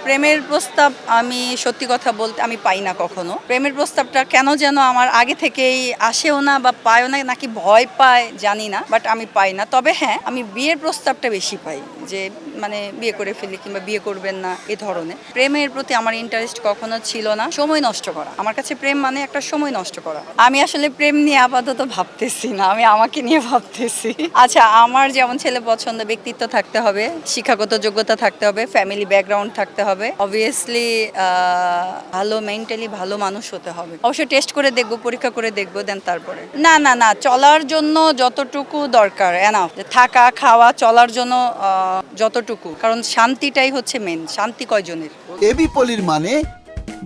প্রেমের প্রস্তাব আমি সত্যি কথা বলতে আমি পাই না কখনো। প্রেমের প্রস্তাবটা কেন যেন আমার আগে থেকেই আসেও না বা পায়ও না, নাকি ভয় পায় জানি না, বাট আমি পাই না। তবে হ্যাঁ, আমি বিয়ের প্রস্তাবটা বেশি পাই, যে মানে বিয়ে করে ফেলি কিংবা বিয়ে করবেন না এ ধরনের। প্রেমের প্রতি আমার ইন্টারেস্ট কখনো ছিল না। সময় নষ্ট করা, আমার কাছে প্রেম মানে একটা সময় নষ্ট করা। আমি আসলে প্রেম নিয়ে আপাতত ভাবতেছি না, আমি আমাকে নিয়ে ভাবতেছি। আচ্ছা, আমার যেমন ছেলে পছন্দ, ব্যক্তিত্ব থাকতে হবে, শিক্ষাগত যোগ্যতা থাকতে হবে, ফ্যামিলি ব্যাকগ্রাউন্ড থাকতে হবে, অবভিয়াসলি ভালো মেন্টালি ভালো মানুষ হতে হবে। অবশ্যই টেস্ট করে দেখবো, পরীক্ষা করে দেখবো, দেন তারপরে। না না না, চলার জন্য যতটুকু দরকার এনাফ, থাকা খাওয়া চলার জন্য যতটুকু, কারণ শান্তিটাই হচ্ছে মেন। শান্তি কয়জনের? এবি পলির মানে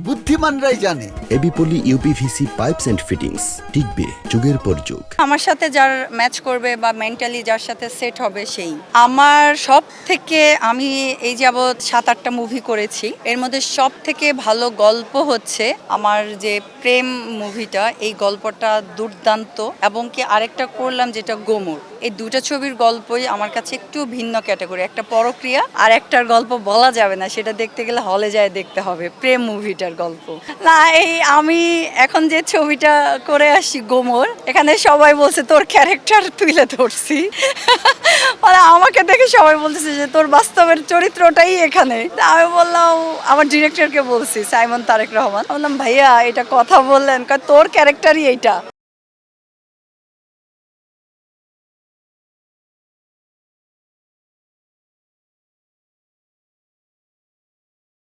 বুদ্ধিমানরাই জানে। AB Poly UPVC pipes and fittings, টিকবে যুগের পর যুগ। আমার সাথে যার ম্যাচ করবে বা মেন্টালি যার সাথে সেট হবে সেই। আমার সব থেকে, আমি এই যাবৎ 7-8টা মুভি করেছি, এর মধ্যে সব থেকে ভালো গল্প হচ্ছে আমার যে প্রেম মুভিটা। এই গল্পটা দুর্দান্ত। এবং কি আরেকটা করলাম যেটা গোমর। এই দুটা ছবির গল্পই আমার কাছে একটু ভিন্ন ক্যাটাগরি। একটা পরক্রিয়া, আর একটার গল্প বলা যাবে না, সেটা দেখতে গেলে হলে যায় দেখতে হবে। প্রেম মুভিটার গল্প না, এই আমি এখন যে ছবিটা করে আসছি গোমর, এখানে সবাই বলছে তোর ক্যারেক্টার তুলে ধরছি। মানে আমাকে দেখে সবাই বলতেছে যে তোর বাস্তবের চরিত্রটাই এখানে। আমি বললাম, আমার ডিরেক্টরকে বলছি, সাইমন তারেক রহমান, বললাম ভাইয়া এটা কথা বললেন, তোর ক্যারেক্টারই এইটা।